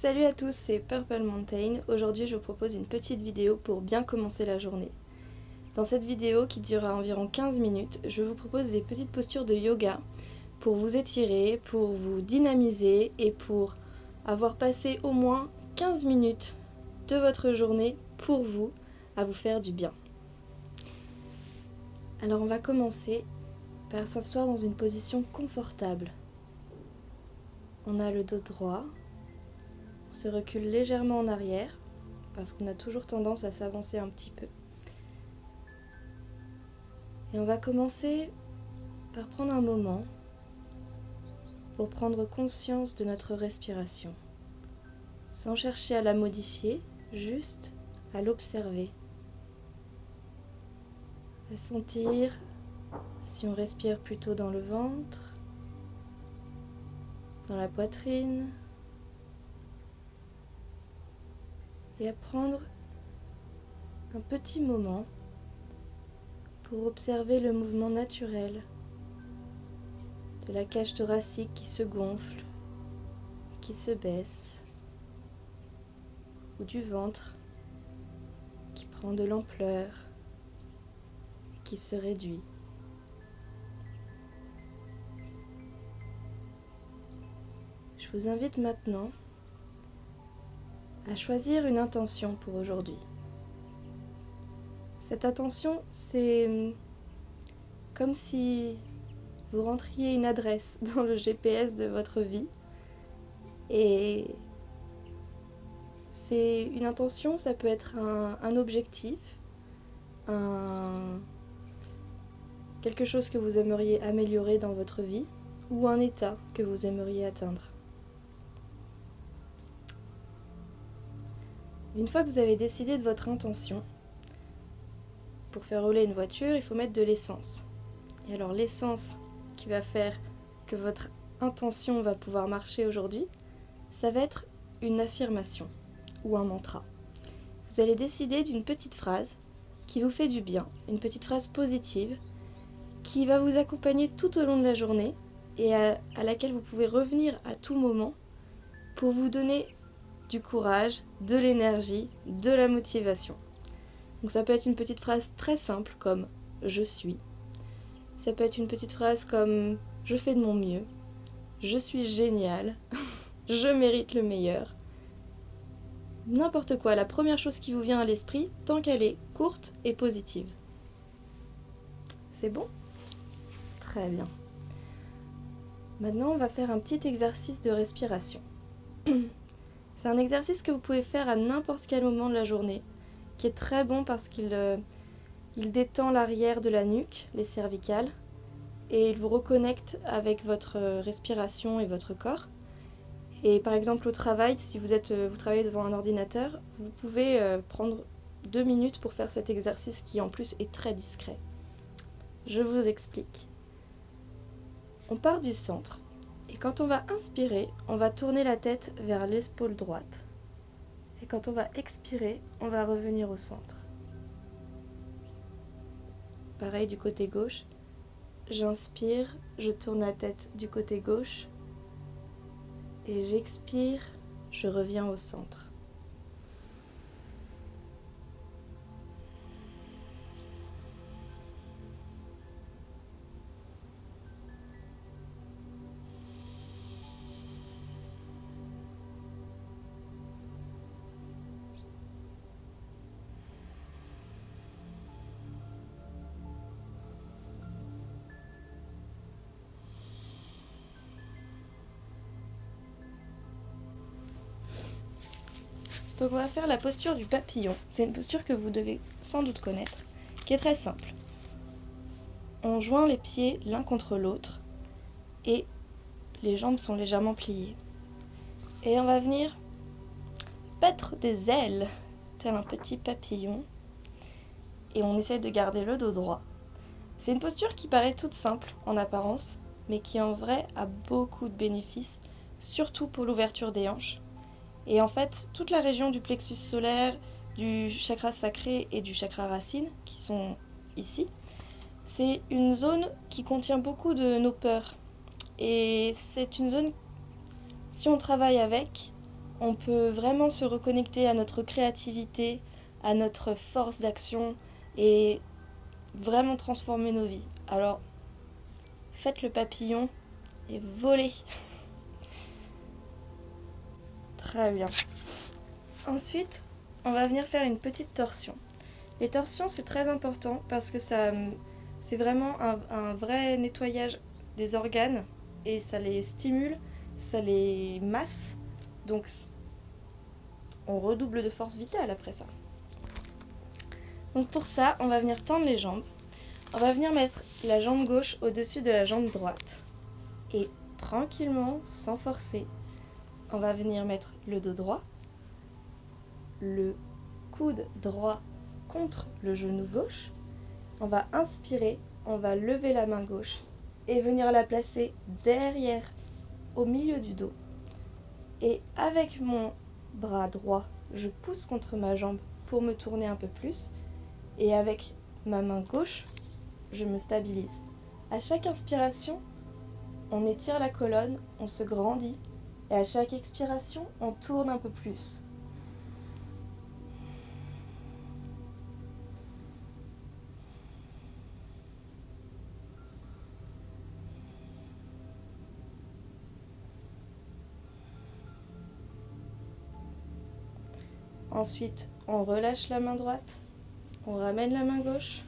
Salut à tous, c'est Purple Mountain. Aujourd'hui je vous propose une petite vidéo pour bien commencer la journée. Dans cette vidéo qui durera environ 15 minutes, je vous propose des petites postures de yoga pour vous étirer, pour vous dynamiser et pour avoir passé au moins 15 minutes de votre journée pour vous, à vous faire du bien. Alors on va commencer par s'asseoir dans une position confortable. On a le dos droit, on se recule légèrement en arrière parce qu'on a toujours tendance à s'avancer un petit peu. Et on va commencer par prendre un moment pour prendre conscience de notre respiration, sans chercher à la modifier, juste à l'observer, à sentir si on respire plutôt dans le ventre, dans la poitrine, et à prendre un petit moment pour observer le mouvement naturel de la cage thoracique qui se gonfle, qui se baisse, ou du ventre qui prend de l'ampleur, qui se réduit. Je vous invite maintenant à choisir une intention pour aujourd'hui. Cette intention, c'est comme si vous rentriez une adresse dans le GPS de votre vie. Et c'est une intention, ça peut être un objectif, quelque chose que vous aimeriez améliorer dans votre vie, ou un état que vous aimeriez atteindre. Une fois que vous avez décidé de votre intention, pour faire rouler une voiture, il faut mettre de l'essence. Et alors l'essence qui va faire que votre intention va pouvoir marcher aujourd'hui, ça va être une affirmation ou un mantra. Vous allez décider d'une petite phrase qui vous fait du bien, une petite phrase positive qui va vous accompagner tout au long de la journée et à laquelle vous pouvez revenir à tout moment pour vous donner du courage, de l'énergie, de la motivation. Donc ça peut être une petite phrase très simple comme « je suis ». Ça peut être une petite phrase comme « je fais de mon mieux »,« je suis génial »,« je mérite le meilleur ». N'importe quoi, la première chose qui vous vient à l'esprit, tant qu'elle est courte et positive. C'est bon ? Très bien. Maintenant, on va faire un petit exercice de respiration. C'est un exercice que vous pouvez faire à n'importe quel moment de la journée, qui est très bon parce qu'il détend l'arrière de la nuque, les cervicales, et il vous reconnecte avec votre respiration et votre corps. Et par exemple au travail, si vous travaillez devant un ordinateur, vous pouvez prendre 2 minutes pour faire cet exercice qui en plus est très discret. Je vous explique. On part du centre. Et quand on va inspirer, on va tourner la tête vers l'épaule droite. Et quand on va expirer, on va revenir au centre. Pareil du côté gauche. J'inspire, je tourne la tête du côté gauche. Et j'expire, je reviens au centre. Donc on va faire la posture du papillon. C'est une posture que vous devez sans doute connaître, qui est très simple. On joint les pieds l'un contre l'autre et les jambes sont légèrement pliées. Et on va venir battre des ailes, tel un petit papillon. Et on essaie de garder le dos droit. C'est une posture qui paraît toute simple en apparence, mais qui en vrai a beaucoup de bénéfices, surtout pour l'ouverture des hanches. Et en fait, toute la région du plexus solaire, du chakra sacré et du chakra racine, qui sont ici, c'est une zone qui contient beaucoup de nos peurs. Et c'est une zone, si on travaille avec, on peut vraiment se reconnecter à notre créativité, à notre force d'action et vraiment transformer nos vies. Alors, faites le papillon et volez. Très bien. Ensuite, on va venir faire une petite torsion. Les torsions, c'est très important parce que c'est vraiment un vrai nettoyage des organes et ça les stimule, ça les masse. Donc, on redouble de force vitale après ça. Donc pour ça, on va venir tendre les jambes. On va venir mettre la jambe gauche au-dessus de la jambe droite. Et tranquillement, sans forcer, on va venir mettre le dos droit, le coude droit contre le genou gauche. On va inspirer, on va lever la main gauche et venir la placer derrière, au milieu du dos. Et avec mon bras droit, je pousse contre ma jambe pour me tourner un peu plus. Et avec ma main gauche, je me stabilise. À chaque inspiration, on étire la colonne, on se grandit. Et à chaque expiration, on tourne un peu plus. Ensuite, on relâche la main droite, on ramène la main gauche,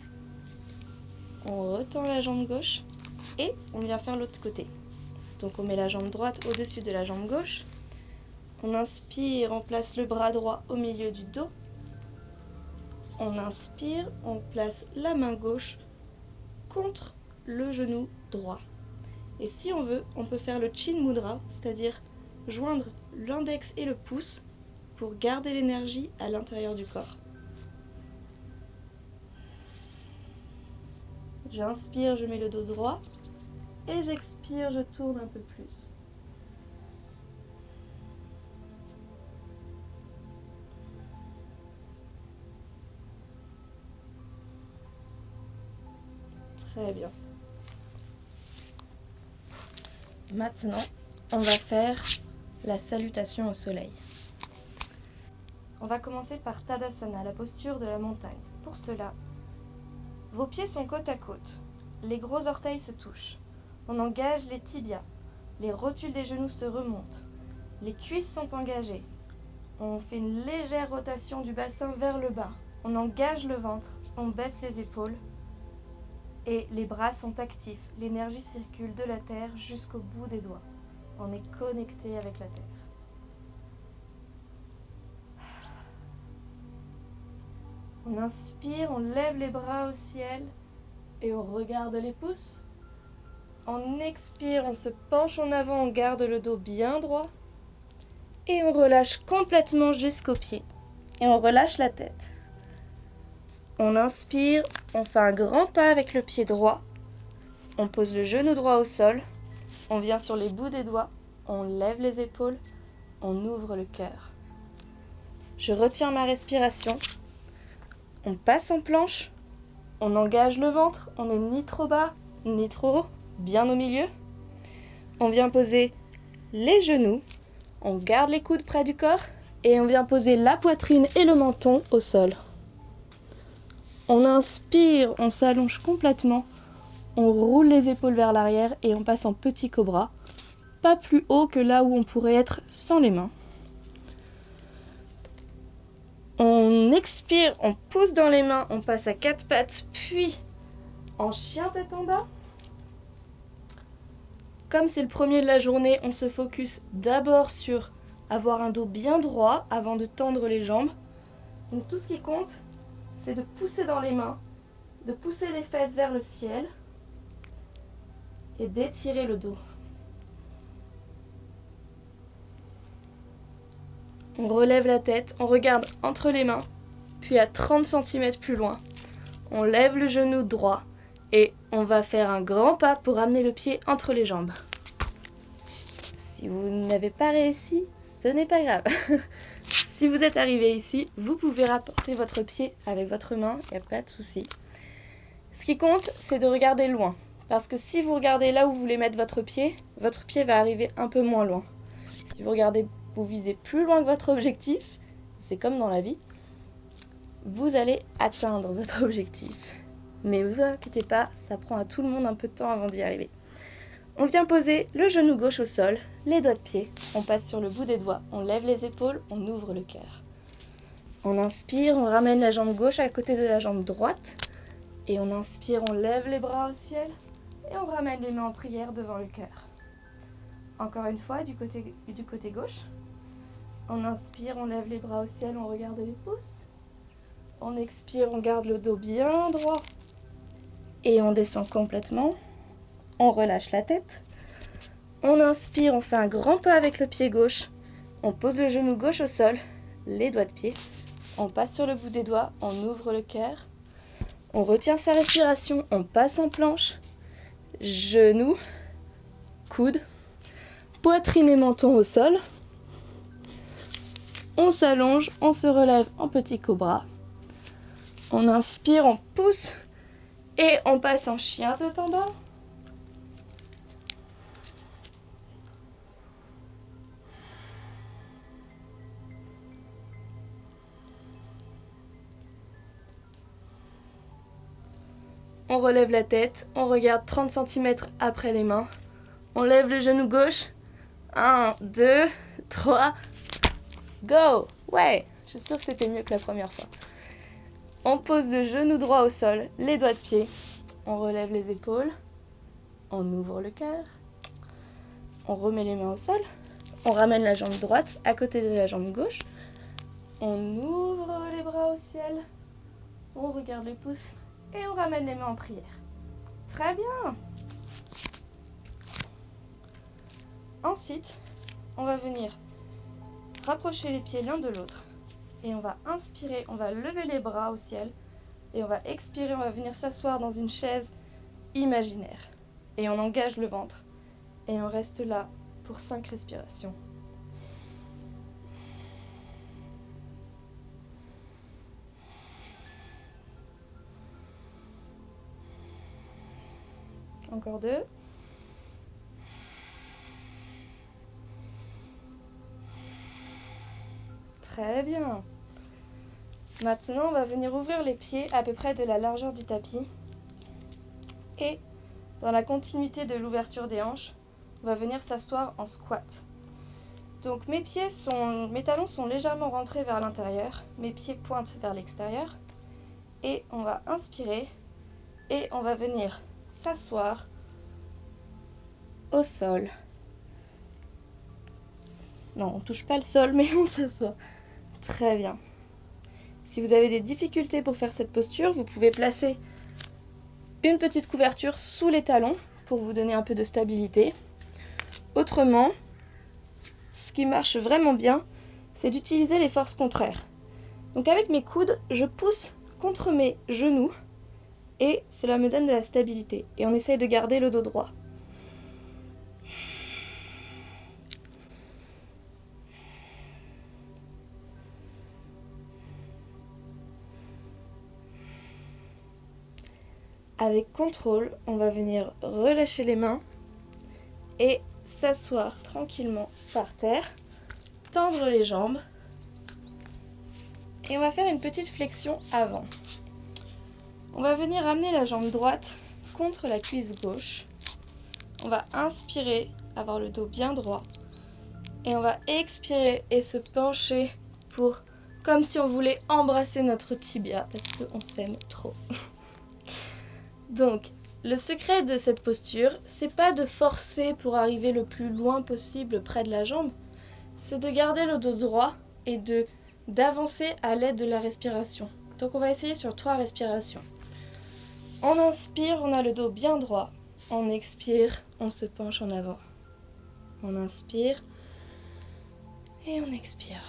on retend la jambe gauche et on vient faire l'autre côté. Donc on met la jambe droite au-dessus de la jambe gauche, on inspire, on place le bras droit au milieu du dos, on inspire, on place la main gauche contre le genou droit. Et si on veut, on peut faire le Chin Mudra, c'est-à-dire joindre l'index et le pouce pour garder l'énergie à l'intérieur du corps. J'inspire, je mets le dos droit et j'expire, je tourne un peu plus. Très bien. Maintenant, on va faire la salutation au soleil. On va commencer par Tadasana, la posture de la montagne. Pour cela, vos pieds sont côte à côte. Les gros orteils se touchent. On engage les tibias. Les rotules des genoux se remontent. Les cuisses sont engagées. On fait une légère rotation du bassin vers le bas. On engage le ventre. On baisse les épaules. Et les bras sont actifs. L'énergie circule de la terre jusqu'au bout des doigts. On est connecté avec la terre. On inspire, on lève les bras au ciel et on regarde les pouces. On expire, on se penche en avant, on garde le dos bien droit. Et on relâche complètement jusqu'aux pieds. Et on relâche la tête. On inspire, on fait un grand pas avec le pied droit. On pose le genou droit au sol. On vient sur les bouts des doigts. On lève les épaules. On ouvre le cœur. Je retiens ma respiration. On passe en planche. On engage le ventre. On n'est ni trop bas, ni trop haut. Bien au milieu. On vient poser les genoux. On garde les coudes près du corps. Et on vient poser la poitrine et le menton au sol. On inspire, on s'allonge complètement. On roule les épaules vers l'arrière et on passe en petit cobra. Pas plus haut que là où on pourrait être sans les mains. On expire, on pousse dans les mains, on passe à quatre pattes, puis en chien tête en bas. Comme c'est le premier de la journée, on se focus d'abord sur avoir un dos bien droit avant de tendre les jambes. Donc tout ce qui compte, c'est de pousser dans les mains, de pousser les fesses vers le ciel et d'étirer le dos. On relève la tête, on regarde entre les mains, puis à 30 cm plus loin, on lève le genou droit et on va faire un grand pas pour amener le pied entre les jambes. Si vous n'avez pas réussi, ce n'est pas grave. Si vous êtes arrivé ici, vous pouvez rapporter votre pied avec votre main, il n'y a pas de souci. Ce qui compte, c'est de regarder loin. Parce que si vous regardez là où vous voulez mettre votre pied va arriver un peu moins loin. Si vous regardez vous visez plus loin que votre objectif, c'est comme dans la vie, vous allez atteindre votre objectif. Mais ne vous inquiétez pas, ça prend à tout le monde un peu de temps avant d'y arriver. On vient poser le genou gauche au sol, les doigts de pied, on passe sur le bout des doigts, on lève les épaules, on ouvre le cœur. On inspire, on ramène la jambe gauche à côté de la jambe droite. Et on inspire, on lève les bras au ciel et on ramène les mains en prière devant le cœur. Encore une fois, du côté gauche. On inspire, on lève les bras au ciel, on regarde les pouces. On expire, on garde le dos bien droit. Et on descend complètement. On relâche la tête. On inspire, on fait un grand pas avec le pied gauche. On pose le genou gauche au sol, les doigts de pied. On passe sur le bout des doigts, on ouvre le cœur. On retient sa respiration, on passe en planche. Genoux, coudes, poitrine et menton au sol. On s'allonge, on se relève en petit cobra. On inspire, on pousse et on passe en chien tête en bas. On relève la tête, on regarde 30 cm après les mains. On lève le genou gauche. 1, 2, 3, go! Ouais, je suis sûre que c'était mieux que la première fois. On pose le genou droit au sol, les doigts de pied. On relève les épaules. On ouvre le cœur. On remet les mains au sol. On ramène la jambe droite à côté de la jambe gauche. On ouvre les bras au ciel. On regarde les pouces. Et on ramène les mains en prière. Très bien. Ensuite, on va venir rapprocher les pieds l'un de l'autre. Et on va inspirer, on va lever les bras au ciel. Et on va expirer, on va venir s'asseoir dans une chaise imaginaire. Et on engage le ventre. Et on reste là pour 5 respirations. Encore 2. Très bien. Maintenant, on va venir ouvrir les pieds à peu près de la largeur du tapis. Et dans la continuité de l'ouverture des hanches, on va venir s'asseoir en squat. Donc mes talons sont légèrement rentrés vers l'intérieur, mes pieds pointent vers l'extérieur. Et on va inspirer et on va venir s'asseoir au sol. Non, on ne touche pas le sol, mais on s'assoit. Très bien. Si vous avez des difficultés pour faire cette posture, vous pouvez placer une petite couverture sous les talons pour vous donner un peu de stabilité. Autrement, ce qui marche vraiment bien, c'est d'utiliser les forces contraires. Donc avec mes coudes, je pousse contre mes genoux et cela me donne de la stabilité. Et on essaye de garder le dos droit. Avec contrôle, on va venir relâcher les mains et s'asseoir tranquillement par terre, tendre les jambes et on va faire une petite flexion avant. On va venir amener la jambe droite contre la cuisse gauche. On va inspirer, avoir le dos bien droit et on va expirer et se pencher pour, comme si on voulait embrasser notre tibia parce qu'on s'aime trop. Donc, le secret de cette posture, c'est pas de forcer pour arriver le plus loin possible près de la jambe, c'est de garder le dos droit et d'avancer à l'aide de la respiration. Donc on va essayer sur 3 respirations. On inspire, on a le dos bien droit. On expire, on se penche en avant. On inspire et on expire.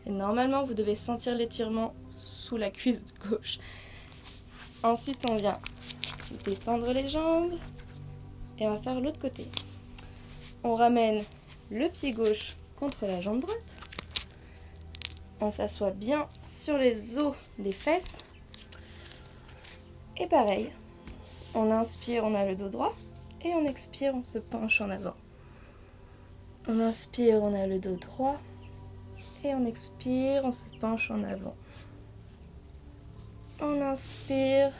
Et normalement, vous devez sentir l'étirement sous la cuisse gauche. Ensuite, on vient détendre les jambes et on va faire l'autre côté. On ramène le pied gauche contre la jambe droite. on s'assoit bien sur les os des fesses. Et pareil, on inspire, on a le dos droit. Et on expire, on se penche en avant. On inspire, on a le dos droit. Et on expire, on se penche en avant. On inspire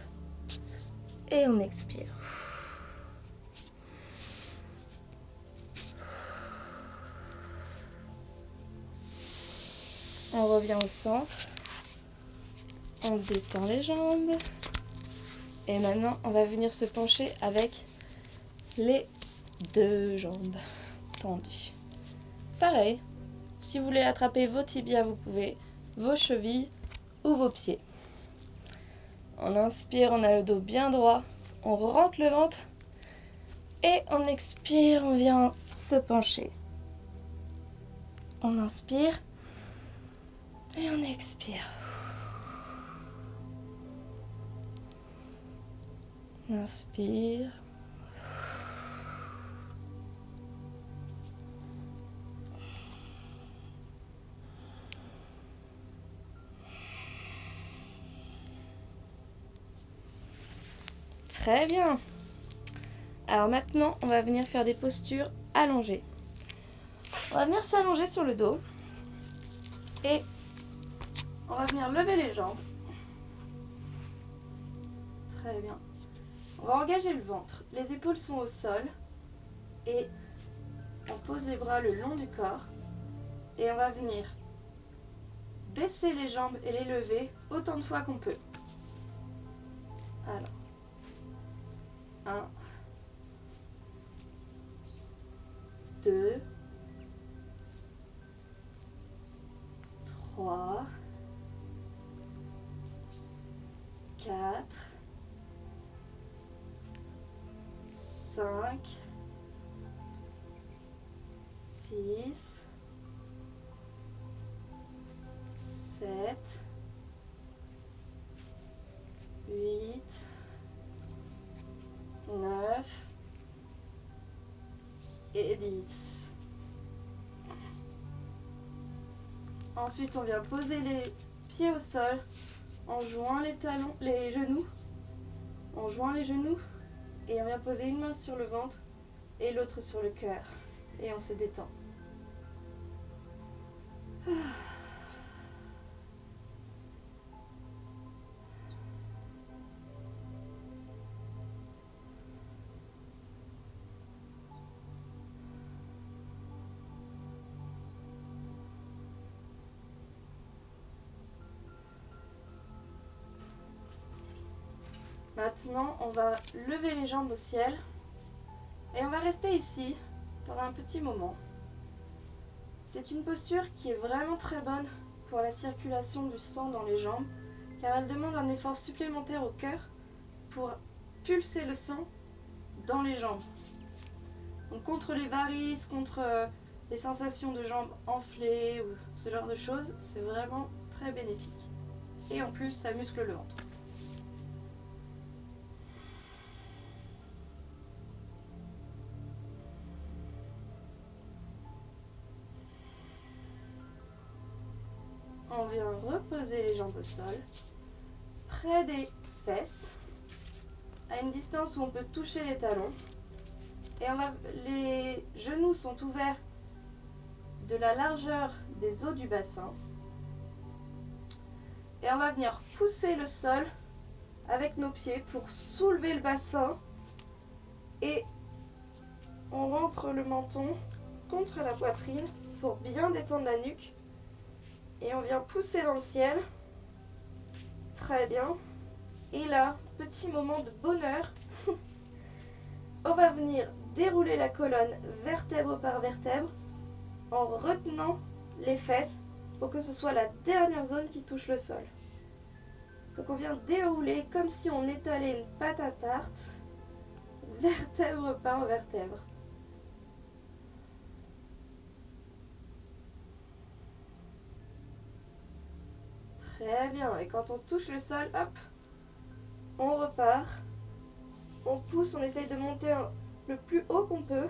et on expire. On revient au centre. On détend les jambes. Et maintenant, on va venir se pencher avec les deux jambes tendues. Pareil, si vous voulez attraper vos tibias, vous pouvez, vos chevilles ou vos pieds. On inspire, on a le dos bien droit, on rentre le ventre et on expire, on vient se pencher. On inspire et on expire. On inspire. Très bien. Alors maintenant, on va venir faire des postures allongées. On va venir s'allonger sur le dos et on va venir lever les jambes. Très bien. On va engager le ventre. Les épaules sont au sol et on pose les bras le long du corps et on va venir baisser les jambes et les lever autant de fois qu'on peut. Alors, 1, 2, 3, 4, 5, 6, 7, 8, 9 et 10. Ensuite, on vient poser les pieds au sol en joignant les talons, les genoux. On joint les genoux et on vient poser une main sur le ventre et l'autre sur le cœur. Et on se détend. Maintenant, on va lever les jambes au ciel et on va rester ici pendant un petit moment. C'est une posture qui est vraiment très bonne pour la circulation du sang dans les jambes car elle demande un effort supplémentaire au cœur pour pulser le sang dans les jambes. Donc contre les varices, contre les sensations de jambes enflées ou ce genre de choses, c'est vraiment très bénéfique. Et en plus, ça muscle le ventre. On vient reposer les jambes au sol, près des fesses, à une distance où on peut toucher les talons. Et les genoux sont ouverts de la largeur des os du bassin. Et on va venir pousser le sol avec nos pieds pour soulever le bassin. Et on rentre le menton contre la poitrine pour bien détendre la nuque. Et on vient pousser dans le ciel. Très bien. Et là, petit moment de bonheur. On va venir dérouler la colonne vertèbre par vertèbre en retenant les fesses pour que ce soit la dernière zone qui touche le sol. Donc on vient dérouler comme si on étalait une pâte à tarte, vertèbre par vertèbre. Très bien. Et quand on touche le sol, hop, on repart. On pousse, on essaye de monter le plus haut qu'on peut.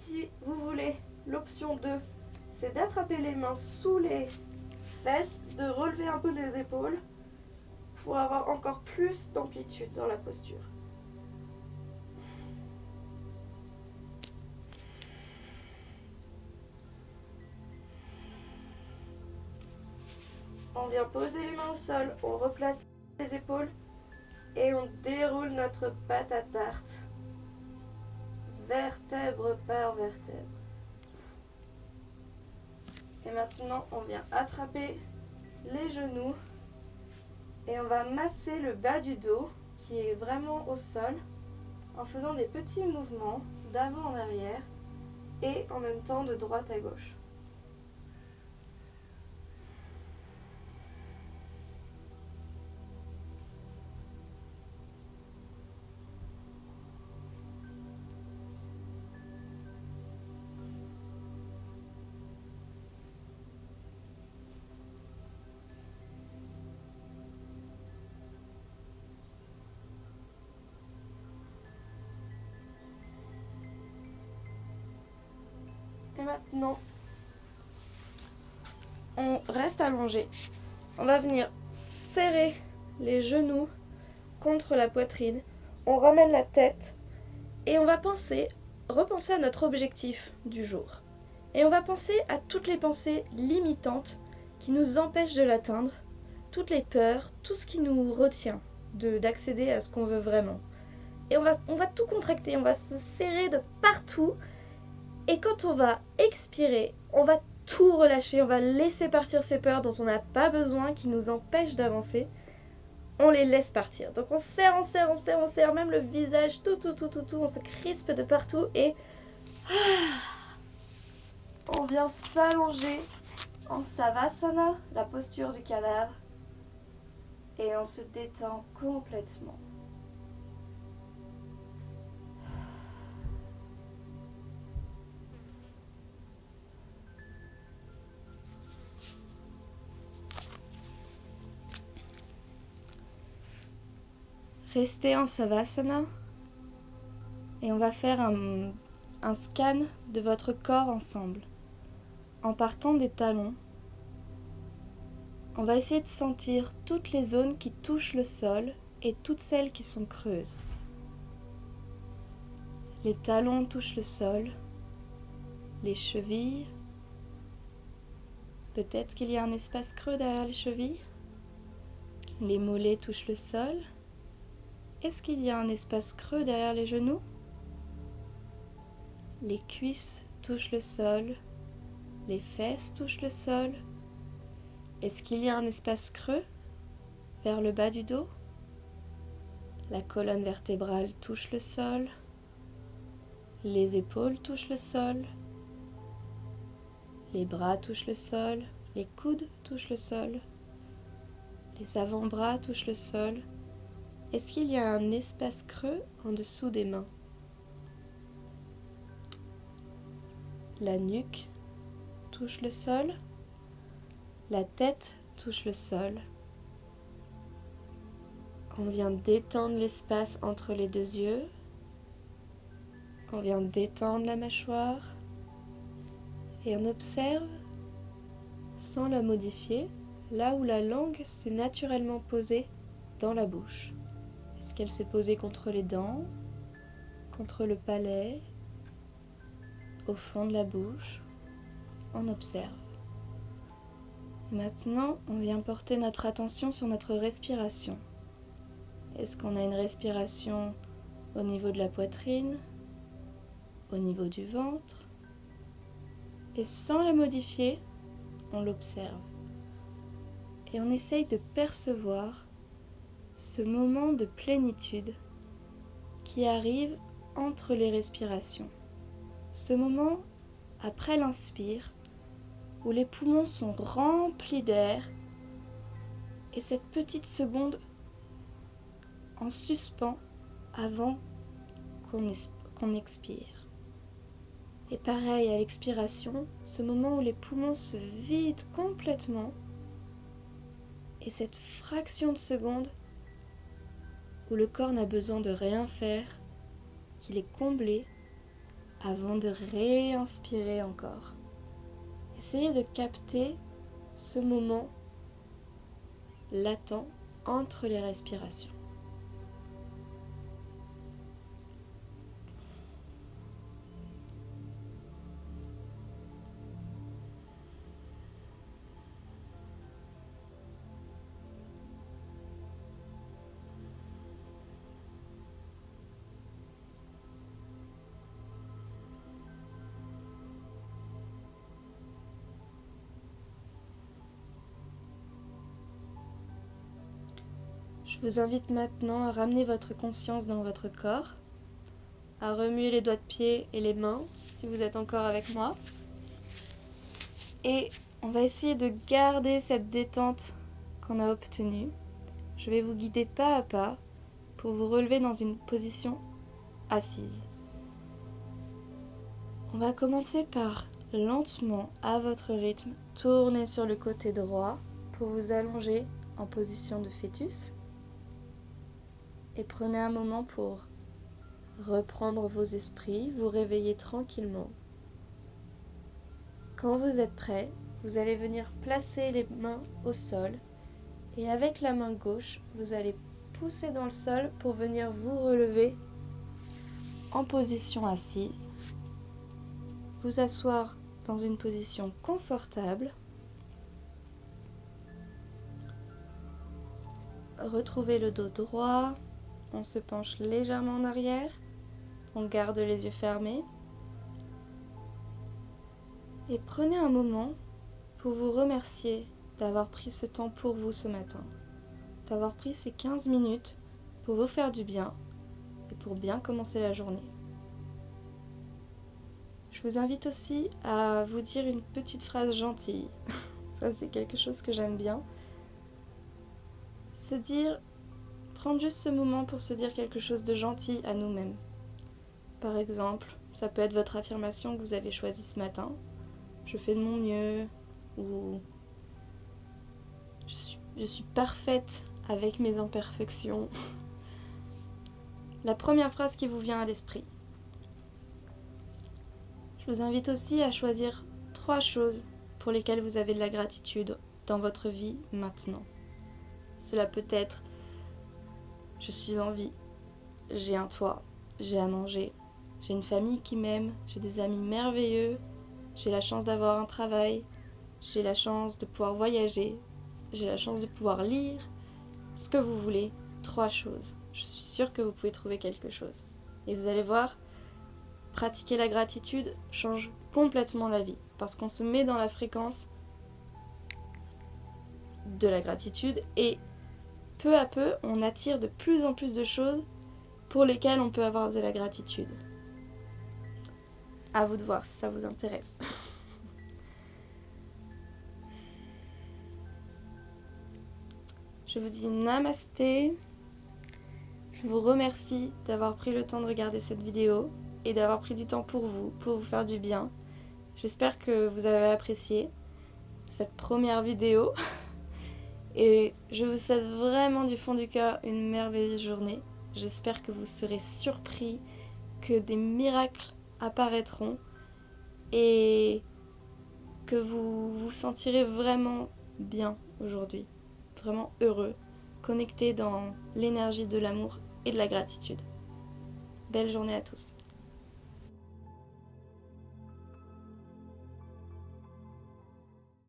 Si vous voulez, l'option 2, c'est d'attraper les mains sous les fesses, de relever un peu les épaules pour avoir encore plus d'amplitude dans la posture. On vient poser les mains au sol, on replace les épaules et on déroule notre pâte à tarte, vertèbre par vertèbre. Et maintenant, on vient attraper les genoux et on va masser le bas du dos qui est vraiment au sol en faisant des petits mouvements d'avant en arrière et en même temps de droite à gauche. Et maintenant, on reste allongé. On va venir serrer les genoux contre la poitrine. On ramène la tête et on va repenser à notre objectif du jour. Et on va penser à toutes les pensées limitantes qui nous empêchent de l'atteindre, toutes les peurs, tout ce qui nous retient d'accéder à ce qu'on veut vraiment. Et on va tout contracter, on va se serrer de partout. Et quand on va expirer, on va tout relâcher, on va laisser partir ces peurs dont on n'a pas besoin, qui nous empêchent d'avancer. On les laisse partir. Donc on serre, on serre, on serre, on serre, même le visage, tout, on se crispe de partout et on vient s'allonger en Savasana, la posture du cadavre, et on se détend complètement. Restez en Savasana et on va faire un scan de votre corps ensemble. En partant des talons, on va essayer de sentir toutes les zones qui touchent le sol et toutes celles qui sont creuses. Les talons touchent le sol, les chevilles. Peut-être qu'il y a un espace creux derrière les chevilles. Les mollets touchent le sol. Est-ce qu'il y a un espace creux derrière les genoux? Les cuisses touchent le sol, les fesses touchent le sol. Est-ce qu'il y a un espace creux vers le bas du dos? La colonne vertébrale touche le sol, les épaules touchent le sol, les bras touchent le sol, les coudes touchent le sol, les avant-bras touchent le sol. Est-ce qu'il y a un espace creux en dessous des mains? La nuque touche le sol, la tête touche le sol. On vient détendre l'espace entre les deux yeux. On vient détendre la mâchoire. Et on observe, sans la modifier, là où la langue s'est naturellement posée dans la bouche. Est-ce qu'elle s'est posée contre les dents, contre le palais, au fond de la bouche? On observe. Maintenant, on vient porter notre attention sur notre respiration. Est-ce qu'on a une respiration au niveau de la poitrine, au niveau du ventre? Et sans la modifier, on l'observe. Et on essaye de percevoir ce moment de plénitude qui arrive entre les respirations. Ce moment après l'inspire où les poumons sont remplis d'air et cette petite seconde en suspens avant qu'on expire. Et pareil à l'expiration, ce moment où les poumons se vident complètement et cette fraction de seconde où le corps n'a besoin de rien faire, qu'il est comblé avant de réinspirer encore. Essayez de capter ce moment latent entre les respirations. Je vous invite maintenant à ramener votre conscience dans votre corps, à remuer les doigts de pied et les mains si vous êtes encore avec moi. Et on va essayer de garder cette détente qu'on a obtenue. Je vais vous guider pas à pas pour vous relever dans une position assise. On va commencer par lentement, à votre rythme, tourner sur le côté droit pour vous allonger en position de fœtus. Et prenez un moment pour reprendre vos esprits, vous réveiller tranquillement. Quand vous êtes prêt, vous allez venir placer les mains au sol et avec la main gauche, vous allez pousser dans le sol pour venir vous relever en position assise. Vous asseoir dans une position confortable. Retrouvez le dos droit. On se penche légèrement en arrière, on garde les yeux fermés et prenez un moment pour vous remercier d'avoir pris ce temps pour vous ce matin, d'avoir pris ces 15 minutes pour vous faire du bien et pour bien commencer la journée. Je vous invite aussi à vous dire une petite phrase gentille, ça c'est quelque chose que j'aime bien, se dire prendre juste ce moment pour se dire quelque chose de gentil à nous-mêmes. Par exemple, ça peut être votre affirmation que vous avez choisie ce matin. Je fais de mon mieux, ou je suis parfaite avec mes imperfections. La première phrase qui vous vient à l'esprit. Je vous invite aussi à choisir 3 choses pour lesquelles vous avez de la gratitude dans votre vie maintenant. Cela peut être je suis en vie, j'ai un toit, j'ai à manger, j'ai une famille qui m'aime, j'ai des amis merveilleux, j'ai la chance d'avoir un travail, j'ai la chance de pouvoir voyager, j'ai la chance de pouvoir lire, ce que vous voulez, 3 choses. Je suis sûre que vous pouvez trouver quelque chose. Et vous allez voir, pratiquer la gratitude change complètement la vie, parce qu'on se met dans la fréquence de la gratitude et peu à peu, on attire de plus en plus de choses pour lesquelles on peut avoir de la gratitude. À vous de voir si ça vous intéresse. Je vous dis namasté. Je vous remercie d'avoir pris le temps de regarder cette vidéo et d'avoir pris du temps pour vous faire du bien. J'espère que vous avez apprécié cette première vidéo. Et je vous souhaite vraiment du fond du cœur une merveilleuse journée. J'espère que vous serez surpris, que des miracles apparaîtront et que vous vous sentirez vraiment bien aujourd'hui, vraiment heureux, connecté dans l'énergie de l'amour et de la gratitude. Belle journée à tous.